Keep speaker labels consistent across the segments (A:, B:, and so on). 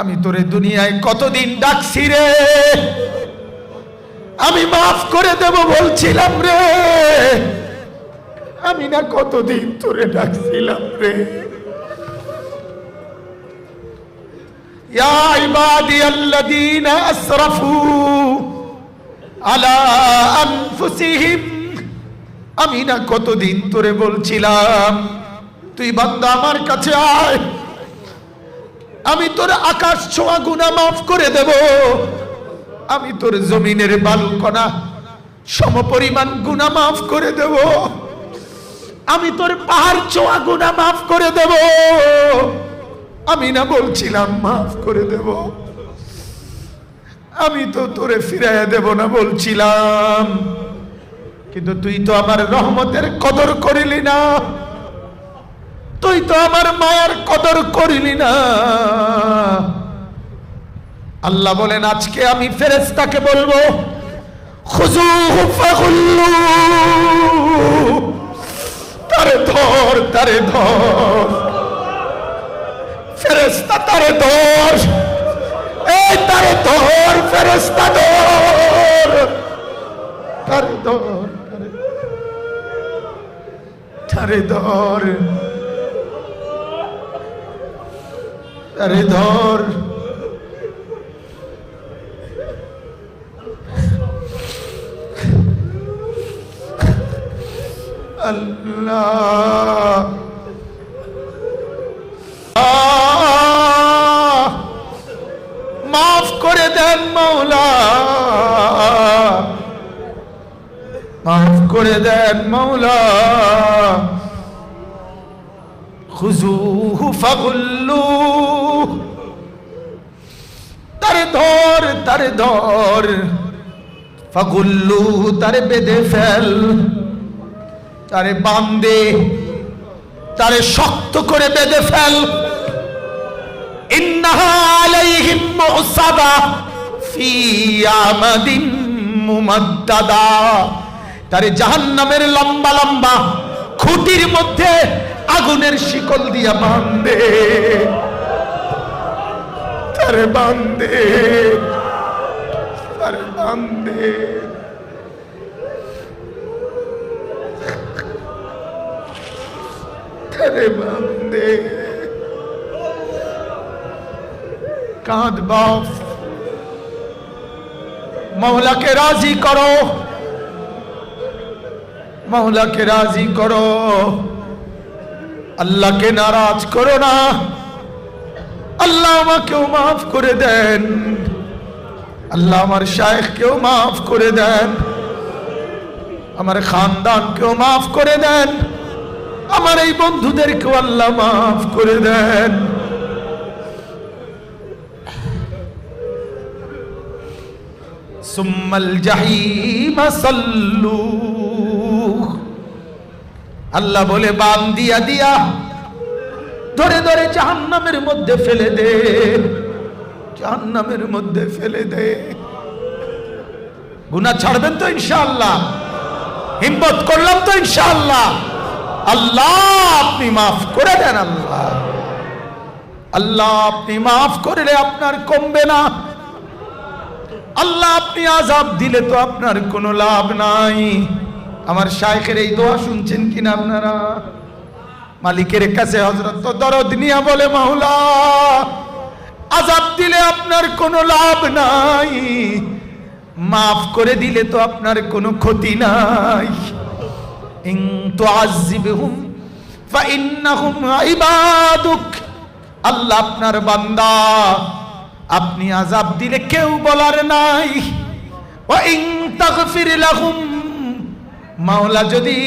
A: আমি তোরে দুনিয়ায় কতদিন ডাকছি রে, আমি মাফ করে দেব বলছিলাম রে, আমি না কতদিন তোরে ডাকছিলাম রে। ইয়া ইবাদিয়াল্লাযীনা আসরাফু আলা আনফুসিহিম, আমি না কতদিন তোরে বলছিলাম তুই বান্দা আমার কাছে আয়, আমি তোর আকাশ ছোঁয়া গুনাহ মাফ করে দেব, আমি তোর জমিনের বালুকণা সমপরিমাণ গুনাহ মাফ করে দেব, আমি তোর পাহাড় ছোঁয়া গুনাহ মাফ করে দেব। আমি না বলছিলাম মাফ করে দেব, আমি তো তোরে ফিরাইয়া দেব না বলছিলাম, কিন্তু তুই তো আমার রহমতের কদর করিলি না, তুই তো আমার মায়ার কদর করিলি না। আল্লাহ বলেন আজকে আমি ফেরেশতাকে বলবো খুযুহু ফাগুল্লু, তারে ধর, তারে ধর, ফেরেশতা তারে ধর, এই তারে ধর, ফেরেশতা ধর, তারে ধর, তারে ধর, তারে ধর। আল্লাহ মাফ করে দেন মাওলা, মাফ করে দেন মাওলা। খুযুহু ফাগুল্লু, তারে ধর, তারে ধর, ফাগুল্লু, তারে বেঁধে ফেল, তারে বাঁধে, তারে শক্ত করে বেঁধে ফেল। ইন্নাহা আলাইহিম মুসাদা ফি আমাদিন মুমাদ্দাদা, তারে জাহান্নামের লম্বা লম্বা খুঁটির মধ্যে আগুনের শিকল দিয়া বাঁধে, তারে বাঁধে, তারে বাঁধে। তারে বাঁধে। কাঁদ বাপ, মওলাকে রাজি করো, মওলাকে রাজি করো, আল্লাহকে নারাজ করো না। আল্লাহ আমাকেও মাফ করে দেন, আল্লাহ আমার শায়েখকেও মাফ করে দেন, আমার খানদানকেও মাফ করে দেন, আমার এই বন্ধুদেরকেও আল্লাহ মাফ করে দেন। সুম্মাল জাহিম সাল্লু, আল্লাহ বলে বান দিয়া দিয়া ধরে ধরে জাহান্নামের মধ্যে ফেলে দে, জাহান্নামের মধ্যে ফেলে দে। গুনাহ ছাড়বেন তো ইনশাআল্লাহ? হিম্মত করলাম তো ইনশাআল্লাহ? আল্লাহ আপনি মাফ করে দেন, আল্লাহ, আল্লাহ আপনি মাফ করলে আপনার কমবে না, আল্লাহ আপনি আযাব দিলে তো আপনার কোনো লাভ নাই। আমার শায়েখের এই দোয়া শুনছেন কিনা আপনারা? মালিকের কাছে হযরত তো দরদ নিয়া বলে মাওলা আযাব দিলে আপনার কোনো লাভ নাই, মাফ করে দিলে তো আপনার কোনো ক্ষতি নাই। ইন তুআযিবহুম ফাইন্নাহুম ইবাদুক, আল্লাহ আপনার বান্দা, আপনি আযাব দিলে কেউ বলার নাই। ওয়া ইন তাগফির লাহুম, মাওলা যদি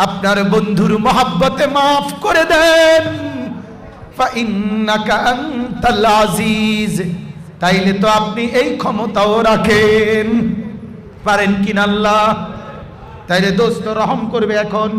A: আপনার বন্ধুর মহব্বতে মাফ করে দেন, ফাইন্নাকা আনতাল আজিজ, তাইলে তো আপনি এই ক্ষমতাও রাখেন। পারেন কিনা আল্লাহ? তাইলে দোস্ত রহম করবে এখন।